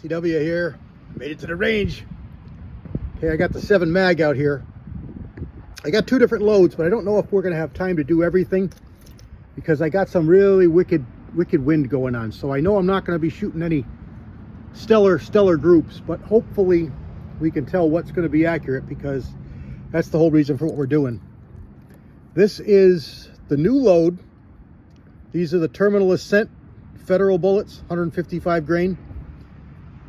CW here. Made it to the range. Okay, I got the 7 mag out here. I got 2 different loads, but I don't know if we're going to have time to do everything because I got some really wicked wind going on. So I know I'm not going to be shooting any stellar groups, but hopefully we can tell what's going to be accurate, because that's the whole reason for what we're doing. This is the new load. These are the Terminal Ascent Federal bullets, 155 grain,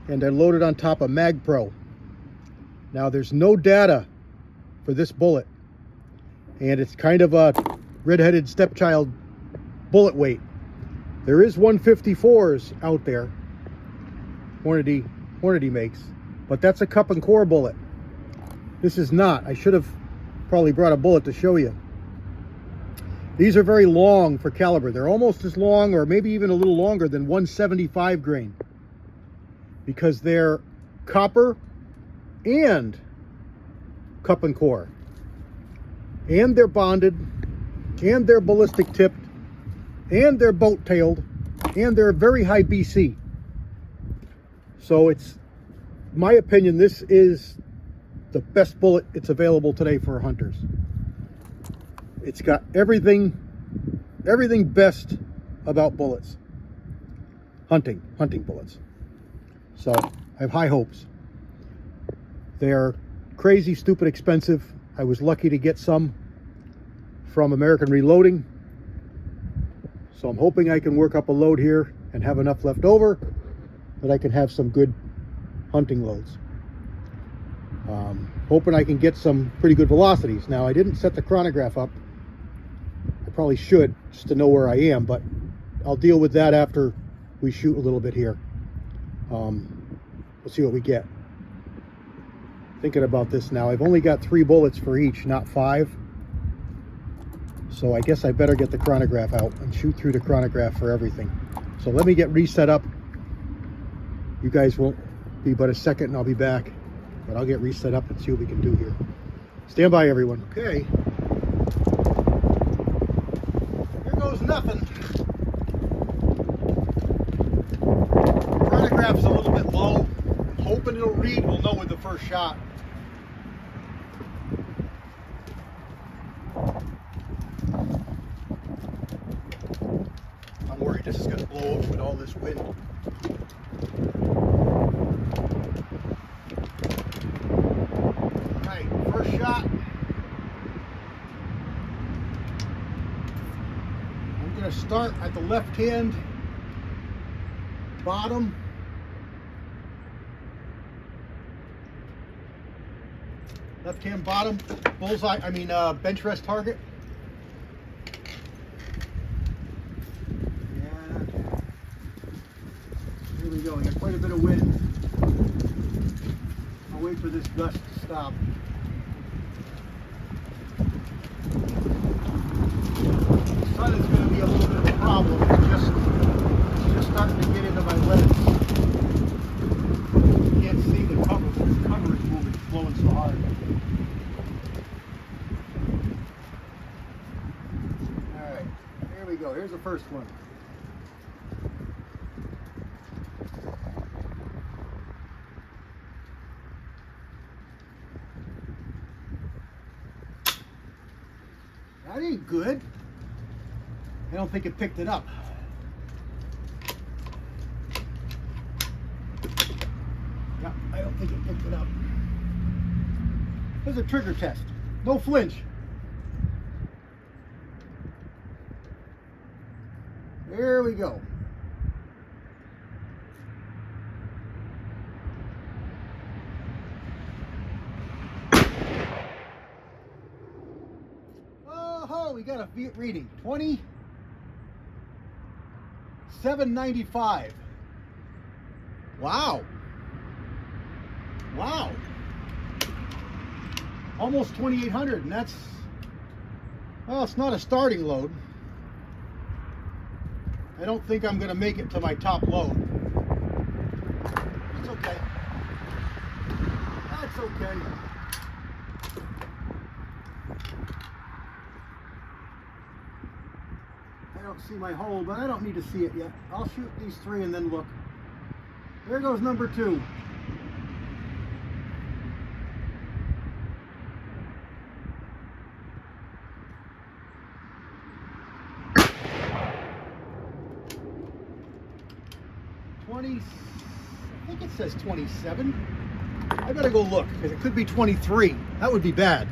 and they're loaded on top of Mag Pro. Now there's no data for this bullet, and it's kind of a red-headed stepchild bullet weight. There is 154s out there, Hornady makes, but that's a cup and core bullet. This is not. I should have probably brought a bullet to show you. These are very long for caliber. They're almost as long, or maybe even a little longer, than 175 grain, because they're copper and cup and core, and they're bonded, and they're ballistic tipped, and they're boat tailed, and they're very high BC. So it's my opinion, this is the best bullet it's available today for hunters. It's got everything best about bullets. Hunting bullets. So I have high hopes. They're crazy, stupid expensive. I was lucky to get some from American Reloading. So I'm hoping I can work up a load here and have enough left over that I can have some good hunting loads. Hoping I can get some pretty good velocities. Now, I didn't set the chronograph up. I probably should, just to know where I am, but I'll deal with that after we shoot a little bit here. We'll see what we get. Thinking about this now, I've only got 3 bullets for each, not 5. So I guess I better get the chronograph out and shoot through the chronograph for everything. So let me get reset up. You guys won't be but a second and I'll be back. But I'll get reset up and see what we can do here. Stand by, everyone. Okay. Here goes nothing. Chronograph's a little bit low. I'm hoping it'll read. We'll know with the first shot. I'm worried this is going to blow over with all this wind. Alright, first shot. I'm going to start at the left hand bottom. Left hand bottom, bullseye, bench rest target. And here we go. I got quite a bit of wind. I'll wait for this gust to stop. The sun is going to be a little bit of a problem. It's just starting to get into my lens. You can't see the cover. The cover is moving, it's blowing so hard. Alright, here we go. Here's the first one. That ain't good. I don't think it picked it up. Yeah, I don't think it picked it up. Here's a trigger test. No flinch. There we go. Oh, we got a reading. 2795. Wow. Wow. Almost 2800, and that's, well, it's not a starting load. I don't think I'm going to make it to my top load. It's okay. That's okay. I don't see my hole, but I don't need to see it yet. I'll shoot these 3 and then look. There goes number 2. I think it says 27. I better go look because it could be 23. That would be bad.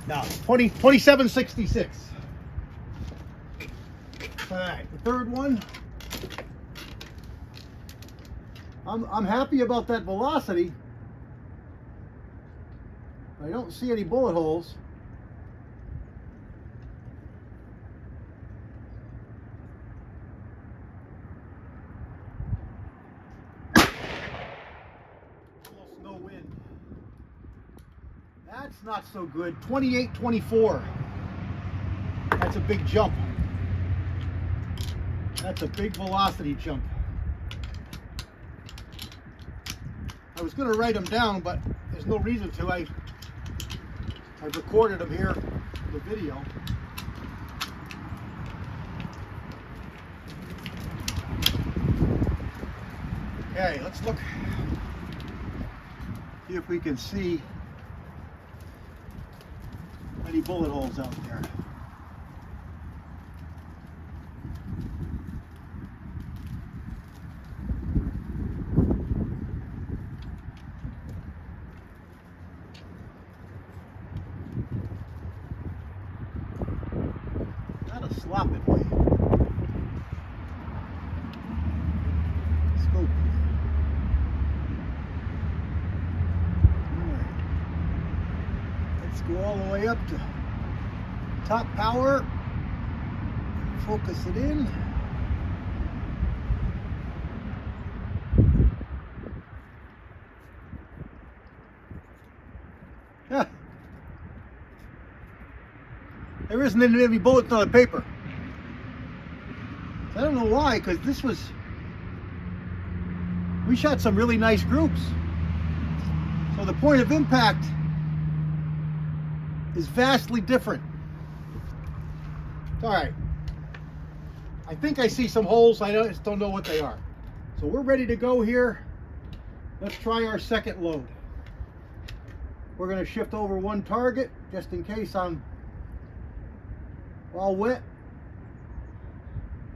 No, 27.66. All right, the third one. I'm happy about that velocity. I don't see any bullet holes. Almost no wind. That's not so good. 28.24. That's a big jump. That's a big velocity jump. I was going to write them down, but there's no reason to. I've recorded them here in the video. Okay, let's look. See if we can see any bullet holes out there. Not a slopping way. Scope. Let's go all the way up to top power. Focus it in. Yeah. There isn't any bullets on the paper. I don't know why, because we shot some really nice groups. So the point of impact is vastly different. All right. I think I see some holes. I just don't know what they are. So we're ready to go here. Let's try our second load. We're going to shift over one target just in case I'm all wet.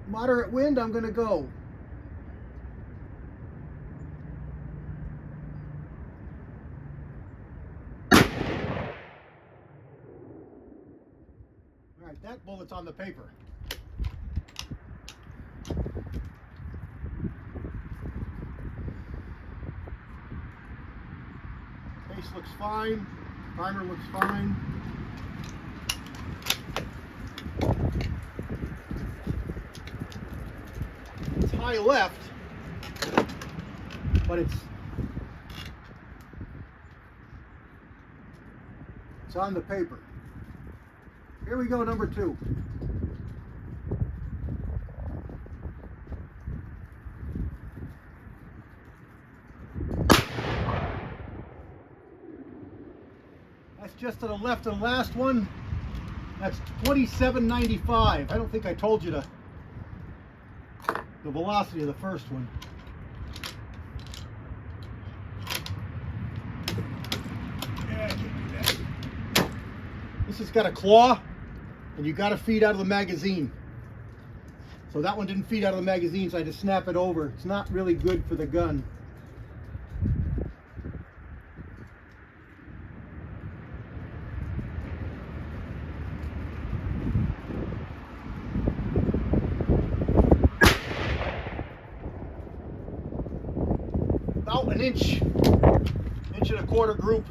Moderate wind, I'm going to go. All right, that bullet's on the paper. Base looks fine. Primer looks fine. It's high left, but it's on the paper. Here we go, number 2. That's just to the left of the last one. That's 27.95. I don't think I told you the velocity of the first one. Yeah, I can't do that. This has got a claw, and you got to feed out of the magazine. So that one didn't feed out of the magazine, so I had to snap it over. It's not really good for the gun. About an inch and a quarter group,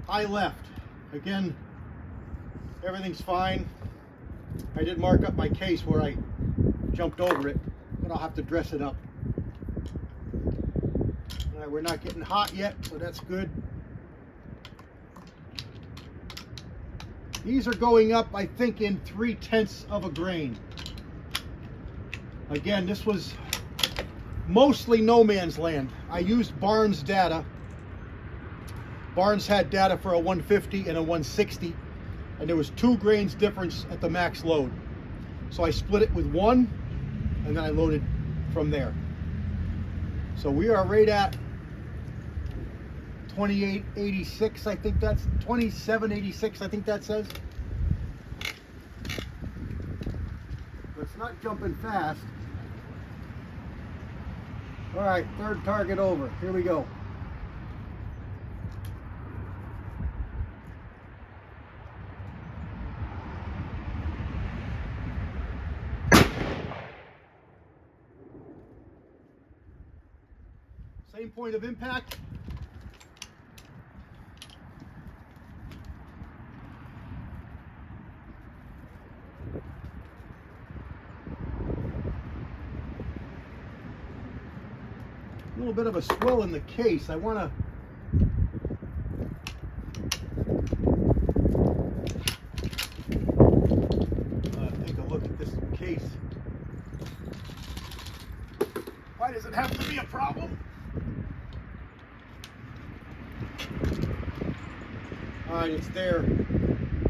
high left. Again, everything's fine. I did mark up my case where I jumped over it, but I'll have to dress it up. All right, we're not getting hot yet, so that's good. These are going up, I think, in 3/10 of a grain. Again, this was mostly no man's land. I used Barnes data. Barnes had data for a 150 and a 160, and there was 2 grains difference at the max load. So I split it with one, and then I loaded from there. So we are right at 2886, I think that's 2786, I think that says. But it's not jumping fast. All right, third target over. Here we go. Same point of impact. A little bit of a swell in the case. I want to take a look at this case. Why does it have to be a problem? All right, it's there.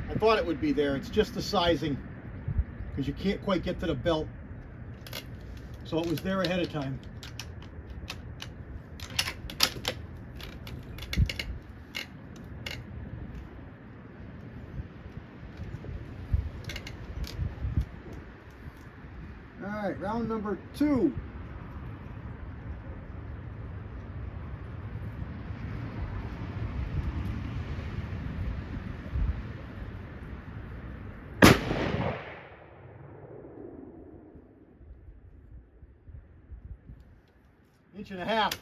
I thought it would be there. It's just the sizing, because you can't quite get to the belt. So it was there ahead of time. All right, round number 2. Inch and a half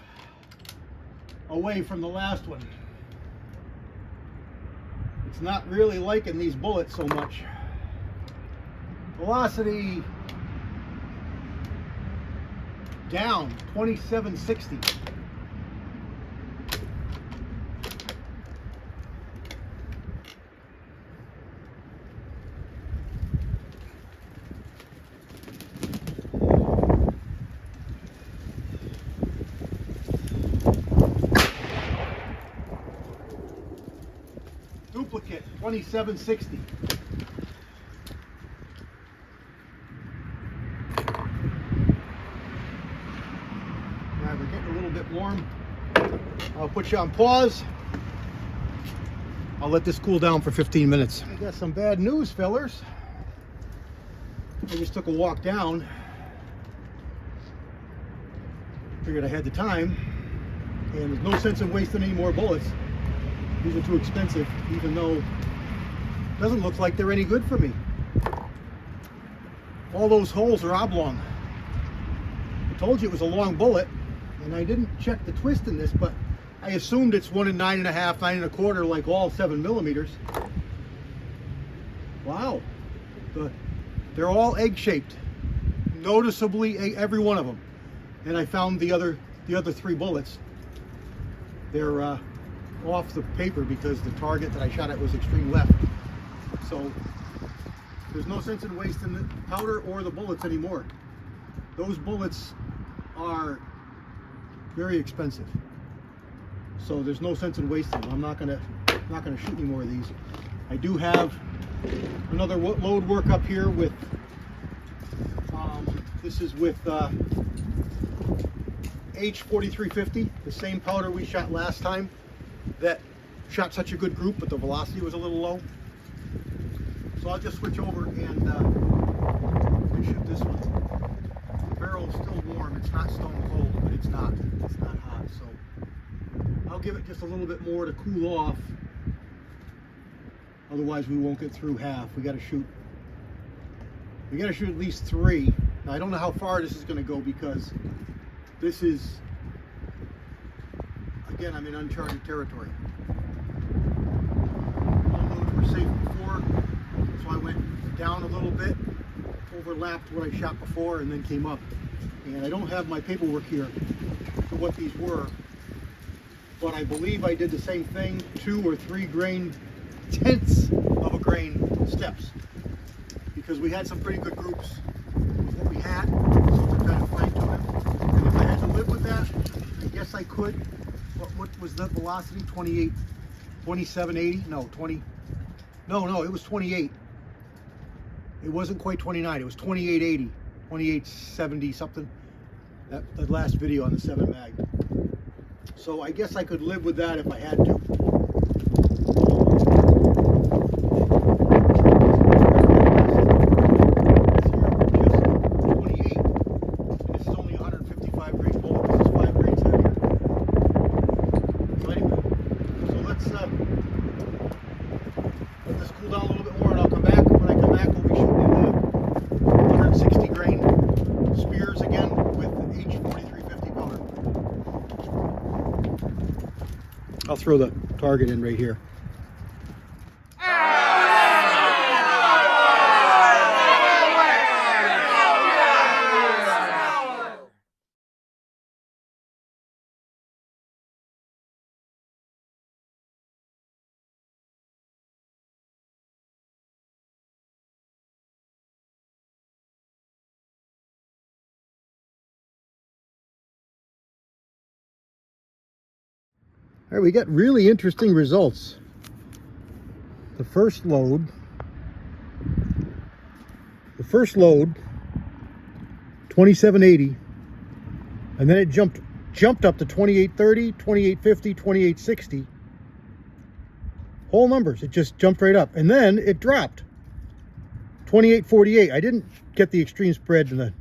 away from the last one. It's not really liking these bullets so much. Velocity down 2760. Duplicate 2760. We're getting a little bit warm. I'll put you on pause. I'll let this cool down for 15 minutes. I got some bad news, fellers. I just took a walk down. Figured I had the time. And there's no sense in wasting any more bullets. These are too expensive, even though it doesn't look like they're any good for me. All those holes are oblong. I told you it was a long bullet. And I didn't check the twist in this, but I assumed it's 1 9.5, 9 1/4, like all 7mm. Wow, they're all egg-shaped, noticeably every one of them. And I found the other 3 bullets. They're off the paper because the target that I shot at was extreme left. So there's no sense in wasting the powder or the bullets anymore. Those bullets are very expensive, so there's no sense in wasting them. I'm not gonna shoot any more of these. I do have another load work up here with this is with H4350, the same powder we shot last time that shot such a good group, but the velocity was a little low. So I'll just switch over and shoot this one. The barrel is still warm. It's not stone cold, but it's not hot. So I'll give it just a little bit more to cool off. Otherwise, we won't get through half. We got to shoot at least 3. Now I don't know how far this is going to go because this is, again, I'm in uncharted territory. All loads were safe before, so I went down a little bit, overlapped what I shot before, and then came up. And I don't have my paperwork here for what these were, but I believe I did the same thing, 2 or 3 grain, tenths of a grain steps, because we had some pretty good groups with what we had, so we're kind of fine tuning. And if I had to live with that, I guess I could. What was the velocity? 28, 2780? No, 20. No, it was 28. It wasn't quite 29, it was 2880, 2870 something. That last video on the 7 mag. So I guess I could live with that if I had to. I'll throw the target in right here. All right, we got really interesting results. The first load, 2780, and then it jumped up to 2830, 2850, 2860. Whole numbers, it just jumped right up, and then it dropped. 2848. I didn't get the extreme spread in the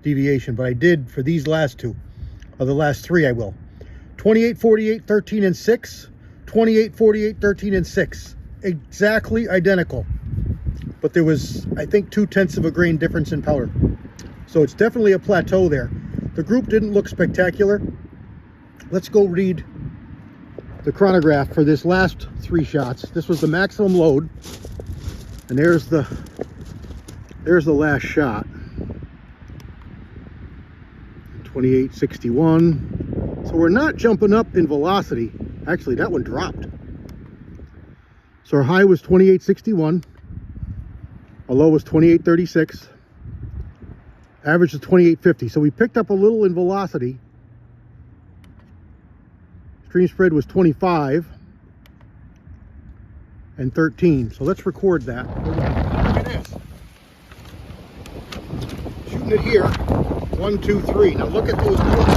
deviation, but I did for these last two, or the last three. I will. 28, 48, 13, and 6. 28, 48, 13, and 6. Exactly identical. But there was, I think, 0.2 of a grain difference in powder. So it's definitely a plateau there. The group didn't look spectacular. Let's go read the chronograph for this last 3 shots. This was the maximum load. And there's the last shot. 2861. So we're not jumping up in velocity. Actually, that one dropped. So our high was 2861. Our low was 2836. Average was 2850. So we picked up a little in velocity. Stream spread was 25 and 13. So let's record that. Look at this. Shooting it here. 1, 2, 3. Now look at those numbers.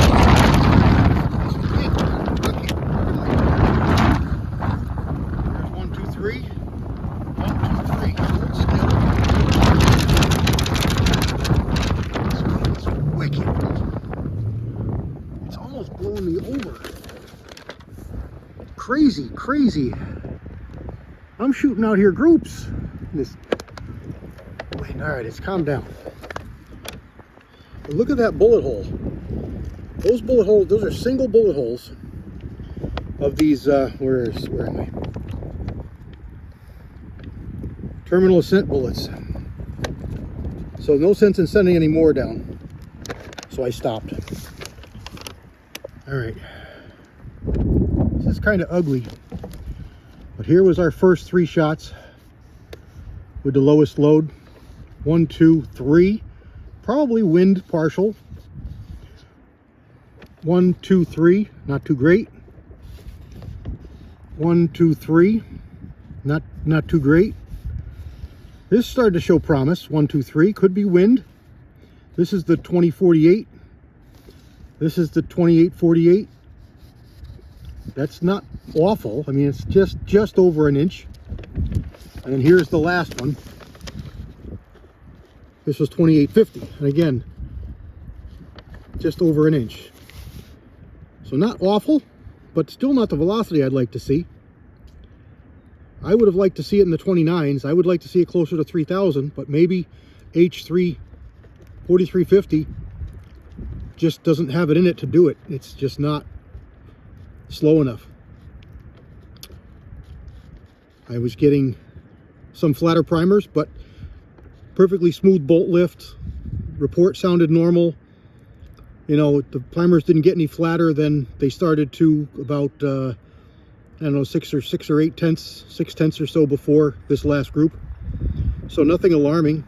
Blowing me over. Crazy. I'm shooting out here groups. Wait, all right, it's calmed down. But look at that bullet hole. Those bullet holes, those are single bullet holes of these, where am I? Terminal Ascent bullets. So no sense in sending any more down. So I stopped. All right, this is kind of ugly, but here was our first 3 shots with the lowest load. 1, 2, 3, probably wind partial. 1, 2, 3, not too great. 1, 2, 3, not too great. This started to show promise. 1, 2, 3, could be wind. This is the 2048. This is the 2848. That's not awful. I mean, it's just over an inch. And then here's the last one. This was 2850. And again, just over an inch. So not awful, but still not the velocity I'd like to see. I would have liked to see it in the 29s. I would like to see it closer to 3000, but maybe H3 4350 just doesn't have it in it to do it. It's just not slow enough. I was getting some flatter primers, but perfectly smooth bolt lift. Report sounded normal. You know, the primers didn't get any flatter than they started to about, I don't know, 6 or 8 tenths, 6 tenths or so before this last group. So nothing alarming.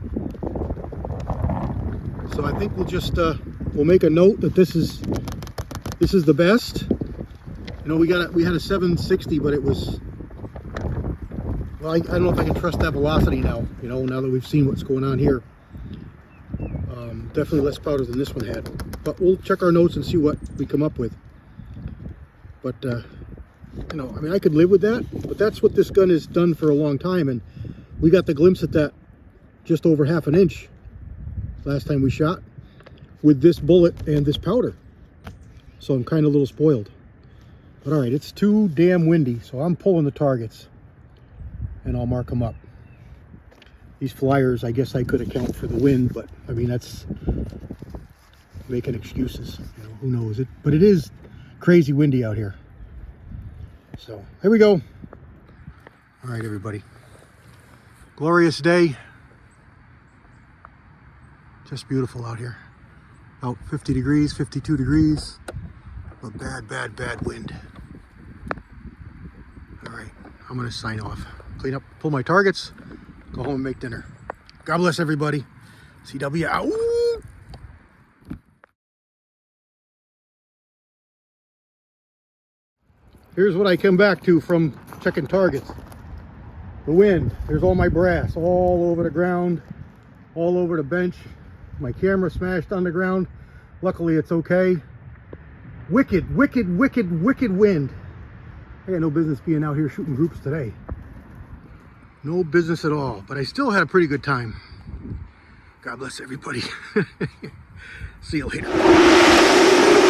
So I think we'll just, we'll make a note that this is the best. You know, we had a 760, but it was Well, I don't know if I can trust that velocity now, you know, now that we've seen what's going on here. Definitely less powder than this one had. But we'll check our notes and see what we come up with. But, you know, I mean, I could live with that, but that's what this gun has done for a long time. And we got the glimpse at that just over ½ an inch last time we shot with this bullet and this powder. So I'm kind of a little spoiled. But all right, it's too damn windy, so I'm pulling the targets and I'll mark them up. These flyers, I guess I could account for the wind, but I mean, that's making excuses. You know, who knows it? But it is crazy windy out here. So here we go. All right, everybody. Glorious day. Just beautiful out here. About 50 degrees, 52 degrees. But bad wind. All right, I'm gonna sign off. Clean up, pull my targets, go home and make dinner. God bless everybody. CW out. Here's what I come back to from checking targets. The wind. There's all my brass all over the ground, all over the bench. My camera smashed on the ground. Luckily it's okay. Wicked wind. I got no business being out here shooting groups today. No business at all, but I still had a pretty good time. God bless everybody. See you later.